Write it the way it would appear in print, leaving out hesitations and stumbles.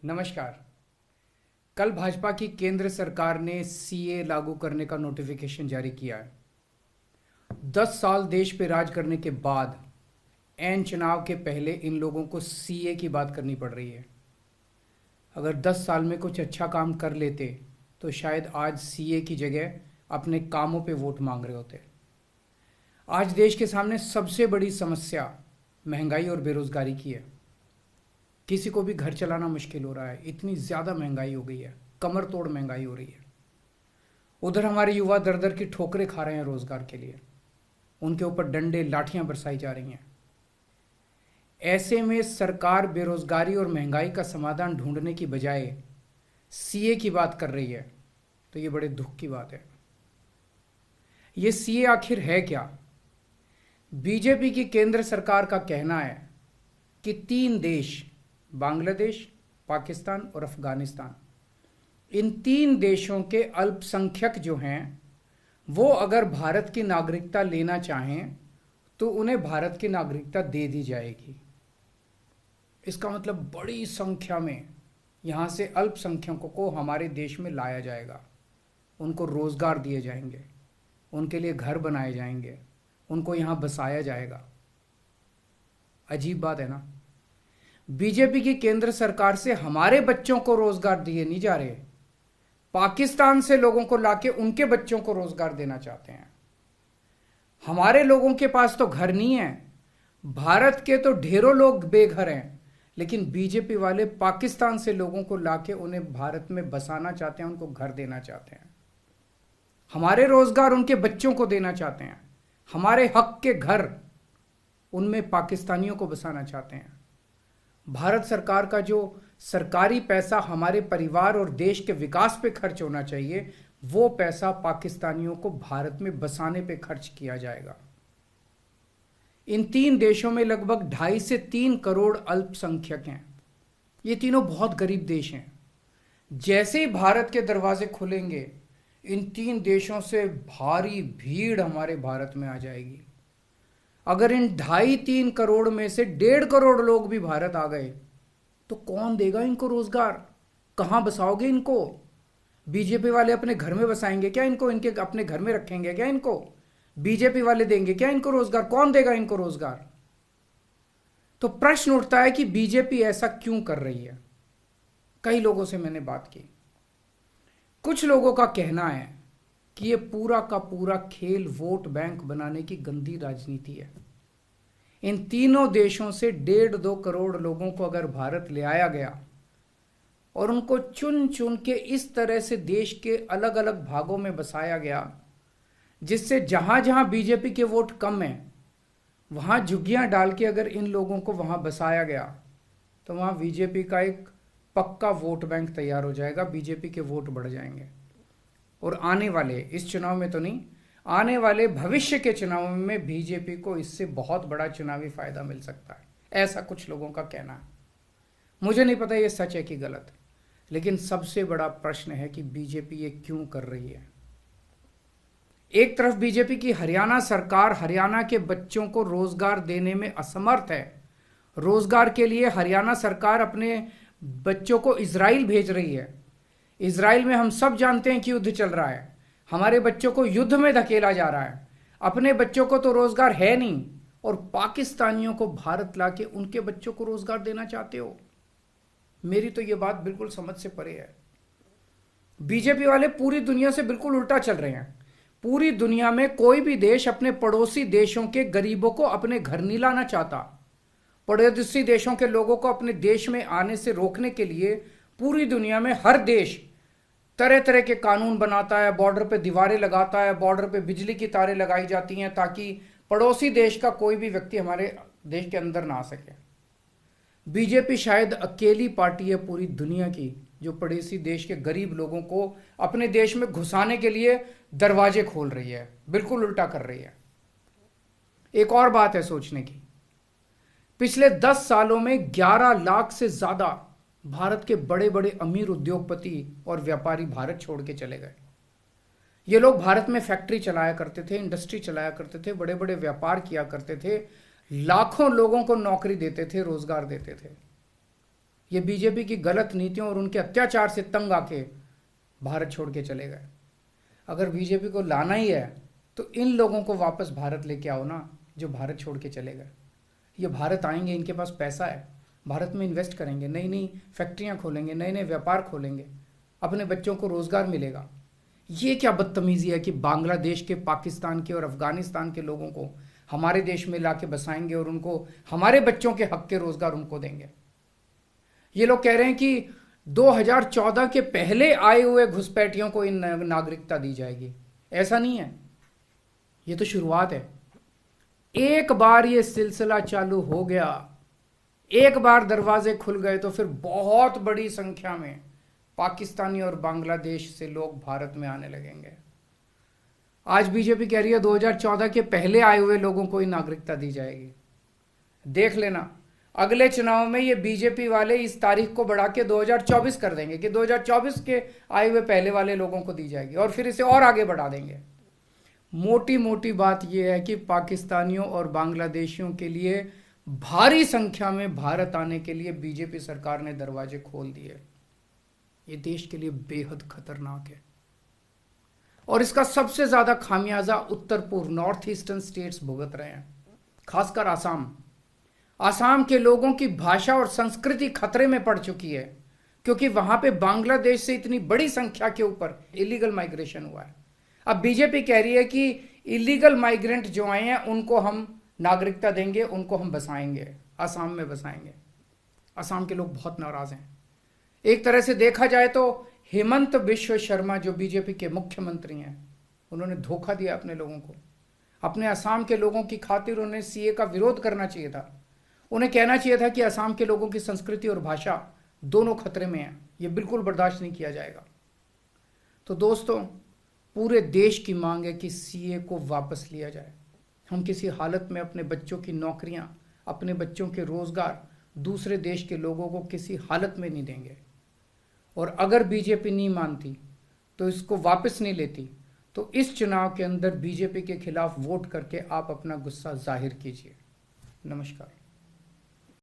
नमस्कार। कल भाजपा की केंद्र सरकार ने सीए लागू करने का नोटिफिकेशन जारी किया है। 10 साल देश पे राज करने के बाद एन चुनाव के पहले इन लोगों को सीए की बात करनी पड़ रही है। अगर 10 साल में कुछ अच्छा काम कर लेते तो शायद आज सीए की जगह अपने कामों पे वोट मांग रहे होते। आज देश के सामने सबसे बड़ी समस्या महंगाई और बेरोजगारी की है। किसी को भी घर चलाना मुश्किल हो रहा है, इतनी ज़्यादा महंगाई हो गई है, कमर तोड़ महंगाई हो रही है। उधर हमारे युवा दर दर की ठोकरें खा रहे हैं रोजगार के लिए, उनके ऊपर डंडे लाठियां बरसाई जा रही हैं। ऐसे में सरकार बेरोजगारी और महंगाई का समाधान ढूंढने की बजाय सीए की बात कर रही है, तो ये बड़े दुख की बात है। ये सीए आखिर है क्या? बीजेपी की केंद्र सरकार का कहना है कि 3 देश, बांग्लादेश, पाकिस्तान और अफगानिस्तान, इन 3 देशों के अल्पसंख्यक जो हैं वो अगर भारत की नागरिकता लेना चाहें तो उन्हें भारत की नागरिकता दे दी जाएगी। इसका मतलब बड़ी संख्या में यहाँ से अल्पसंख्यकों को हमारे देश में लाया जाएगा, उनको रोजगार दिए जाएंगे, उनके लिए घर बनाए जाएंगे, उनको यहाँ बसाया जाएगा। अजीब बात है ना। बीजेपी की केंद्र सरकार से हमारे बच्चों को रोजगार दिए नहीं जा रहे, पाकिस्तान से लोगों को लाके उनके बच्चों को रोजगार देना चाहते हैं। हमारे लोगों के पास तो घर नहीं है, भारत के तो ढेरों लोग बेघर हैं, लेकिन बीजेपी वाले पाकिस्तान से लोगों को लाके उन्हें भारत में बसाना चाहते हैं, उनको घर देना चाहते हैं। हमारे रोजगार उनके बच्चों को देना चाहते हैं, हमारे हक के घर उनमें पाकिस्तानियों को बसाना चाहते हैं। भारत सरकार का जो सरकारी पैसा हमारे परिवार और देश के विकास पे खर्च होना चाहिए, वो पैसा पाकिस्तानियों को भारत में बसाने पे खर्च किया जाएगा। इन 3 देशों में लगभग 2.5 से 3 करोड़ अल्पसंख्यक हैं। ये तीनों बहुत गरीब देश हैं। जैसे ही भारत के दरवाजे खुलेंगे, इन 3 देशों से भारी भीड़ हमारे भारत में आ जाएगी। अगर इन 2.5-3 करोड़ में से 1.5 करोड़ लोग भी भारत आ गए तो कौन देगा इनको रोजगार? कहां बसाओगे इनको? बीजेपी वाले अपने घर में बसाएंगे क्या इनको? इनके अपने घर में रखेंगे क्या इनको? बीजेपी वाले देंगे क्या इनको रोजगार? कौन देगा इनको रोजगार? तो प्रश्न उठता है कि बीजेपी ऐसा क्यों कर रही है। कई लोगों से मैंने बात की, कुछ लोगों का कहना है कि ये पूरा का पूरा खेल वोट बैंक बनाने की गंदी राजनीति है। इन तीनों देशों से 1.5-2 करोड़ लोगों को अगर भारत ले आया गया और उनको चुन चुन के इस तरह से देश के अलग अलग भागों में बसाया गया, जिससे जहां जहां बीजेपी के वोट कम हैं वहां झुग्गियां डाल के अगर इन लोगों को वहां बसाया गया तो वहां बीजेपी का एक पक्का वोट बैंक तैयार हो जाएगा, बीजेपी के वोट बढ़ जाएंगे। और आने वाले इस चुनाव में तो नहीं, आने वाले भविष्य के चुनाव में बीजेपी को इससे बहुत बड़ा चुनावी फायदा मिल सकता है, ऐसा कुछ लोगों का कहना है। मुझे नहीं पता ये सच है कि गलत, लेकिन सबसे बड़ा प्रश्न है कि बीजेपी ये क्यों कर रही है। एक तरफ बीजेपी की हरियाणा सरकार हरियाणा के बच्चों को रोजगार देने में असमर्थ है। रोजगार के लिए हरियाणा सरकार अपने बच्चों को इजराइल भेज रही है। इजराइल में हम सब जानते हैं कि युद्ध चल रहा है, हमारे बच्चों को युद्ध में धकेला जा रहा है। अपने बच्चों को तो रोजगार है नहीं और पाकिस्तानियों को भारत लाके उनके बच्चों को रोजगार देना चाहते हो। मेरी तो यह बात बिल्कुल समझ से परे है। बीजेपी वाले पूरी दुनिया से बिल्कुल उल्टा चल रहे हैं। पूरी दुनिया में कोई भी देश अपने पड़ोसी देशों के गरीबों को अपने घर नहीं लाना चाहता। पड़ोसी देशों के लोगों को अपने देश में आने से रोकने के लिए पूरी दुनिया में हर देश तरह तरह के कानून बनाता है, बॉर्डर पे दीवारें लगाता है, बॉर्डर पे बिजली की तारें लगाई जाती हैं ताकि पड़ोसी देश का कोई भी व्यक्ति हमारे देश के अंदर ना आ सके। बीजेपी शायद अकेली पार्टी है पूरी दुनिया की जो पड़ोसी देश के गरीब लोगों को अपने देश में घुसाने के लिए दरवाजे खोल रही है, बिल्कुल उल्टा कर रही है। एक और बात है सोचने की, पिछले 10 सालों में 11 लाख से ज्यादा भारत के बड़े बड़े अमीर उद्योगपति और व्यापारी भारत छोड़ के चले गए। ये लोग भारत में फैक्ट्री चलाया करते थे, इंडस्ट्री चलाया करते थे, बड़े बड़े व्यापार किया करते थे, लाखों लोगों को नौकरी देते थे, रोजगार देते थे। ये बीजेपी की गलत नीतियों और उनके अत्याचार से तंग आके भारत छोड़ के चले गए। अगर बीजेपी को लाना ही है तो इन लोगों को वापस भारत लेके आओ ना, जो भारत छोड़ के चले गए। ये भारत आएंगे, इनके पास पैसा है, भारत में इन्वेस्ट करेंगे, नई नई फैक्ट्रियां खोलेंगे, नए नए व्यापार खोलेंगे, अपने बच्चों को रोजगार मिलेगा। ये क्या बदतमीजी है कि बांग्लादेश के, पाकिस्तान के और अफगानिस्तान के लोगों को हमारे देश में लाके बसाएंगे और उनको हमारे बच्चों के हक के रोजगार उनको देंगे। ये लोग कह रहे हैं कि 2014 के पहले आए हुए घुसपैठियों को इन नागरिकता दी जाएगी। ऐसा नहीं है, ये तो शुरुआत है। एक बार ये सिलसिला चालू हो गया, एक बार दरवाजे खुल गए तो फिर बहुत बड़ी संख्या में पाकिस्तानी और बांग्लादेश से लोग भारत में आने लगेंगे। आज बीजेपी कह रही है 2014 के पहले आए हुए लोगों को ही नागरिकता दी जाएगी। देख लेना, अगले चुनाव में ये बीजेपी वाले इस तारीख को बढ़ा के 2024 कर देंगे कि 2024 के आए हुए पहले वाले लोगों को दी जाएगी और फिर इसे और आगे बढ़ा देंगे। मोटी मोटी बात यह है कि पाकिस्तानियों और बांग्लादेशियों के लिए भारी संख्या में भारत आने के लिए बीजेपी सरकार ने दरवाजे खोल दिए। ये देश के लिए बेहद खतरनाक है और इसका सबसे ज्यादा खामियाजा उत्तर पूर्व, नॉर्थ ईस्टर्न स्टेट्स भुगत रहे हैं, खासकर आसाम। आसाम के लोगों की भाषा और संस्कृति खतरे में पड़ चुकी है क्योंकि वहां पे बांग्लादेश से इतनी बड़ी संख्या के ऊपर इलीगल माइग्रेशन हुआ है। अब बीजेपी कह रही है कि इलीगल माइग्रेंट जो आए हैं उनको हम नागरिकता देंगे, उनको हम बसाएंगे, आसाम में बसाएंगे। आसाम के लोग बहुत नाराज हैं। एक तरह से देखा जाए तो हेमंत बिश्व शर्मा जो बीजेपी के मुख्यमंत्री हैं, उन्होंने धोखा दिया अपने लोगों को। अपने असम के लोगों की खातिर उन्हें सीए का विरोध करना चाहिए था। उन्हें कहना चाहिए था कि असम के लोगों की संस्कृति और भाषा दोनों खतरे में है, ये बिल्कुल बर्दाश्त नहीं किया जाएगा। तो दोस्तों, पूरे देश की मांग है कि सीए को वापस लिया जाए। हम किसी हालत में अपने बच्चों की नौकरियां, अपने बच्चों के रोजगार दूसरे देश के लोगों को किसी हालत में नहीं देंगे। और अगर बीजेपी नहीं मानती तो इसको वापस नहीं लेती तो इस चुनाव के अंदर बीजेपी के खिलाफ वोट करके आप अपना गुस्सा जाहिर कीजिए। नमस्कार।